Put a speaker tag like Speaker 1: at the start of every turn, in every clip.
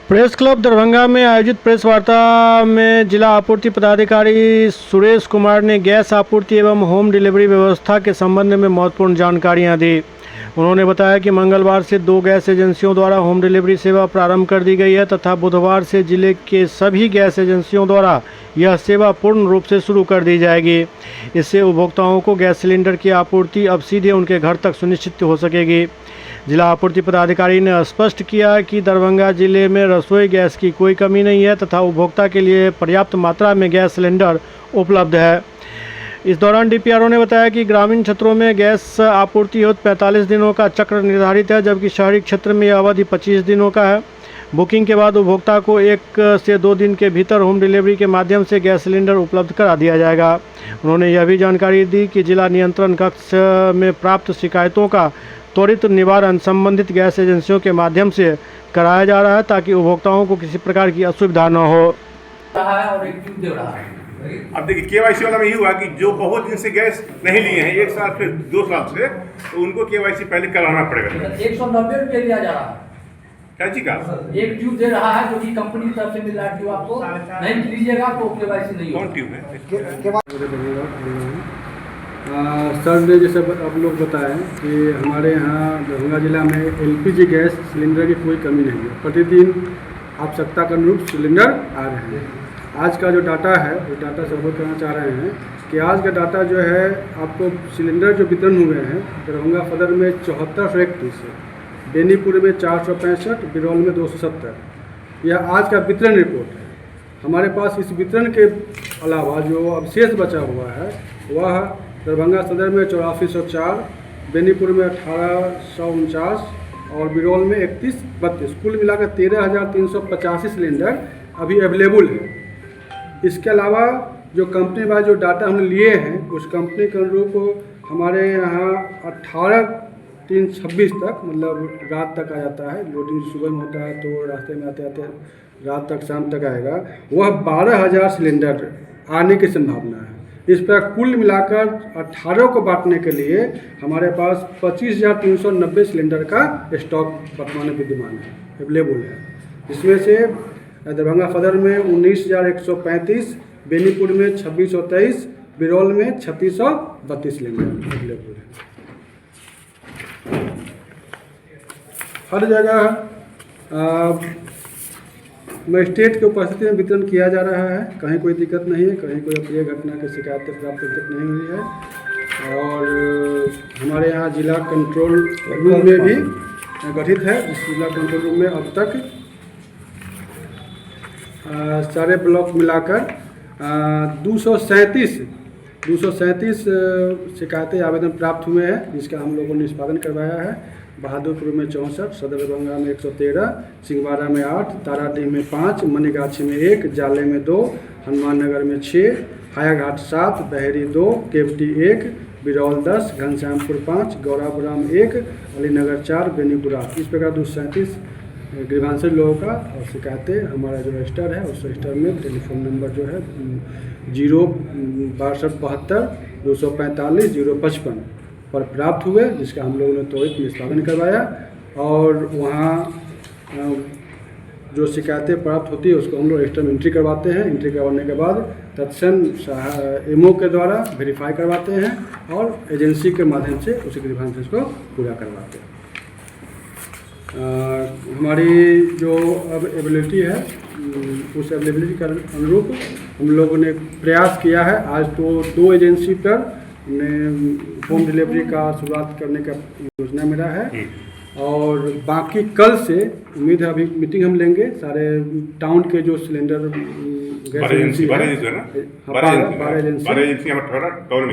Speaker 1: Press club Darbhanga में आयोजित press वार्ता में जिला आपूर्ति पदाधिकारी सुरेश कुमार ने गैस आपूर्ति एवं होम डिलीवरी व्यवस्था के संबंध में महत्वपूर्ण जानकारियां दी। उन्होंने बताया कि मंगलवार से 2 गैस एजेंसियों द्वारा होम डिलीवरी सेवा प्रारंभ कर दी गई है तथा बुधवार से जिले के सभी गैस एजेंसियों द्वारा यह सेवा पूर्ण रूप से शुरू कर दी जाएगी। इससे उपभोक्ताओं को गैस सिलेंडर की आपूर्ति अब सीधे उनके घर तक सुनिश्चित हो सकेगी। जिला आपूर्ति पदाधिकारी ने स्पष्ट किया कि दरभंगा जिले में रसोई गैस की कोई कमी नहीं है तथा उपभोक्ता के लिए पर्याप्त मात्रा में गैस सिलेंडर उपलब्ध है। इस दौरान डीपीआरओ ने बताया कि ग्रामीण क्षेत्रों में गैस आपूर्ति हेतु 45 दिनों का चक्र निर्धारित है, जबकि शहरी क्षेत्र में यह अवधि 25 दिनों का है। बुकिंग के बाद उपभोक्ता को 1 से 2 दिन के भीतर होम डिलीवरी के माध्यम से गैस सिलेंडर उपलब्ध करा दिया जाएगा। उन्होंने यह भी जानकारी दी कि जिला नियंत्रण कक्ष में प्राप्त शिकायतों का त्वरित निवारण संबंधित गैस एजेंसियों के माध्यम से कराया जा रहा है ताकि उपभोक्ताओं को किसी प्रकार की असुविधा न हो।
Speaker 2: अब देखिए केवाईसी वाला में ये हुआ कि जो बहुत दिन से गैस नहीं लिए हैं 1 साल फिर 2 साल से, तो उनको केवाईसी पहले कराना पड़ेगा।
Speaker 3: 190 रुपये दिया जा रहा है
Speaker 2: क्या जी का
Speaker 3: एक ट्यूब दे रहा है जो कि कंपनी की तरफ से मिल रहा है। ट्यूब आपको नहीं लीजिएगा तो केवाईसी नहीं होगा।
Speaker 2: कौन ट्यूब है?
Speaker 4: सर ने जैसे आप लोग बताएं कि हमारे यहाँ दरभंगा जिला में एलपीजी गैस सिलेंडर की कोई कमी नहीं है। प्रतिदिन आवश्यकता के अनुरूप सिलेंडर आ रहे हैं। आज का जो डाटा है वो डाटा से अवगत करना चाह रहे हैं कि आज का डाटा जो है आपको सिलेंडर जो वितरण हुए हैं दरभंगा सदर में 7431 है, बेनीपुर में 465, बिरौल में 270। यह आज का वितरण रिपोर्ट है। हमारे पास इस वितरण के अलावा जो अवशेष बचा हुआ है वह दरभंगा सदर में 8404, बेनीपुर में 1849 और बिरौल में 3132, कुल मिलाकर 13,385 सिलेंडर अभी अवेलेबल है। इसके अलावा जो कंपनी वाइज जो डाटा हमने लिए हैं उस कंपनी के अनुरूप हमारे यहाँ 18/3/26 तक मतलब रात तक आ जाता है। लोडिंग सुबह में होता है तो रास्ते में आते आते रात तक शाम तक आएगा। वह 12,000 सिलेंडर आने की संभावना है। इस पर कुल मिलाकर 18 को बांटने के लिए हमारे पास 25,390 सिलेंडर का स्टॉक वर्तमान में विद्यमान है, अवेलेबल है। इसमें से दरभंगा सदर में 19,135, बेनीपुर में 2,623, बिरौल में 3,632 सिलेंडर अवेलेबल है। हर जगह मजिस्ट्रेट की उपस्थिति में वितरण किया जा रहा है। कहीं कोई दिक्कत नहीं है, कहीं कोई अप्रिय घटना की शिकायतें प्राप्त नहीं हुई है। और हमारे यहाँ जिला कंट्रोल रूम में भी गठित है। इस जिला कंट्रोल रूम में अब तक सारे ब्लॉक मिलाकर 237 शिकायतें आवेदन प्राप्त हुए हैं, जिसका हम लोगों ने निष्पादन करवाया है। बहादुरपुर में 64, सदर दरभंगा में 113, सिंहवाड़ा में 8, ताराडीह में 5, मनीगाछी में 1, जाले में 2, हनुमान नगर में 6, हायाघाट 7, बहेरी 2, केवटी 1, बिरौल 10, घनश्यामपुर 5, गौरापुराम 1, अलीनगर 4, बेनीपुर 8। इस प्रकार 237 ग्रीवांसर लोगों का और शिकायतें हमारा जो रजिस्टर है उस रजिस्टर में टेलीफोन नंबर जो है 06272 245 055 पर प्राप्त हुए, जिसका हम लोगों ने त्वरित निष्पादन करवाया। और वहाँ जो शिकायतें प्राप्त होती है उसको हम लोग रजिस्टर में एंट्री करवाते हैं। एंट्री करवाने के बाद तत्क्षण एमओ के द्वारा वेरीफाई करवाते हैं और एजेंसी के माध्यम से उस ग्रीवांसेस को पूरा करवाते हैं। हमारी जो अब एबिलिटी है उस एबिलिटी के अनुरूप हम लोगों ने प्रयास किया है। आज तो 2 एजेंसी पर हमने होम डिलीवरी का शुरुआत करने का योजना मेरा है और बाकी कल से उम्मीद है। अभी मीटिंग हम लेंगे सारे टाउन के जो सिलेंडर गैस एजेंसी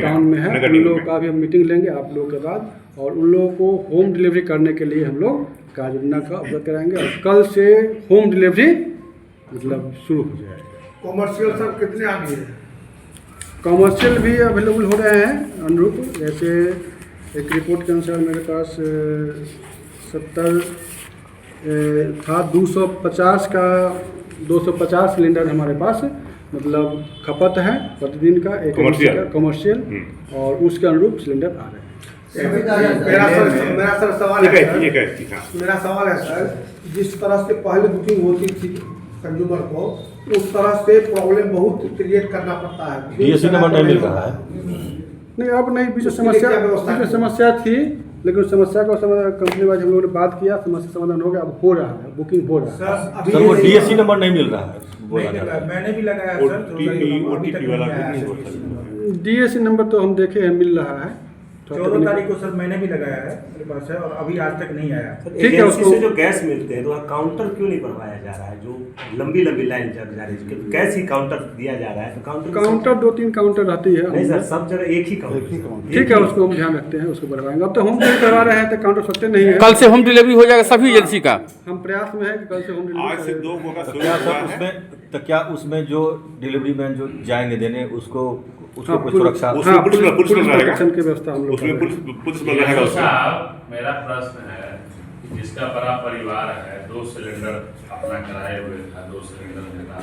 Speaker 4: टाउन में है उन लोगों का भी हम मीटिंग लेंगे आप लोगों के बाद, और उन लोगों को होम डिलीवरी करने के लिए हम लोग कार्य योजना का अवगत कराएंगे। और कल से होम डिलीवरी मतलब शुरू हो जाएगा।
Speaker 5: कॉमर्शियल सब कितने आ गए हैं?
Speaker 4: कॉमर्शियल भी अवेलेबल हो रहे हैं अनुरूप। जैसे एक रिपोर्ट के अनुसार मेरे पास 70 था, 250 सिलेंडर हमारे पास मतलब खपत है प्रतिदिन का एक कॉमर्शियल, और उसके अनुरूप सिलेंडर आ रहे हैं।
Speaker 5: मेरा सवाल है सर जिस तरह से पहले बुकिंग होती थी कंज्यूमर को, उस तरह से प्रॉब्लम बहुत क्रिएट करना पड़ता है।
Speaker 6: डीएससी नंबर नहीं मिल रहा है।
Speaker 4: नहीं अब नहीं, बीच में
Speaker 5: उसके लिए क्या व्यवस्था
Speaker 4: बीच में
Speaker 5: है?
Speaker 4: समस्या थी, लेकिन उस समस्या को कंपनी वाइज हम लोगों ने बात किया, समस्या समाधान हो गया, अब हो रहा है, बुकिंग हो रहा है।
Speaker 6: सर वो डीएससी नंबर नहीं मिल रहा है, बोला जा रहा है।
Speaker 7: मैंने भी लगाया सर,
Speaker 2: ओटीपी वाला भी नहीं होता है।
Speaker 4: डीएससी नंबर तो हम देखे हैं मिल रहा है,
Speaker 7: 14 तारीख को सर मैंने भी लगाया है, मेरे पास है, और अभी आज तक नहीं आया।
Speaker 4: ठीक है।
Speaker 8: एजेंसी
Speaker 4: उसको
Speaker 8: से जो गैस मिलते हैं तो वहाँ काउंटर क्यों नहीं बनवाया जा रहा है? जो लंबी लंबी लाइन चल जा रही है, गैस ही काउंटर दिया जा रहा है, तो
Speaker 4: काउंटर 2-3 काउंटर रहती है।
Speaker 8: नहीं सर, सब जगह एक ही काउंटर।
Speaker 4: ठीक है, उसको हम ध्यान रखते हैं, उसको बढ़वाएंगे। अब तो होम डिलीवरी करवा रहे हैं तो काउंटर सस्ते नहीं है।
Speaker 9: कल से होम डिलीवरी हो जाएगा सभी एजेंसी का।
Speaker 4: हम प्रयास में है कि कल से होम डिलीवरी
Speaker 2: आज से
Speaker 4: करें।
Speaker 2: 2 को का
Speaker 6: तो
Speaker 2: शुरू
Speaker 6: क्या
Speaker 2: हुआ
Speaker 6: सर
Speaker 2: है।
Speaker 6: उसमें जो डिलीवरी मैन जो जाएंगे देने उसको
Speaker 4: हाँ,
Speaker 6: कोई सुरक्षा
Speaker 2: उसमें पुलिस रहेगा।
Speaker 4: प्रोटेक्शन की व्यवस्था हम लोग
Speaker 2: उसमें
Speaker 4: कर रहे हैं।
Speaker 2: पुलिस में रहेगा उसमें।
Speaker 10: साहब, मेरा प्रश्न है, जिसका बड़ा परिवार है, 2 सिलेंडर अपना कराए हुए था, 2 सिलेंडर देता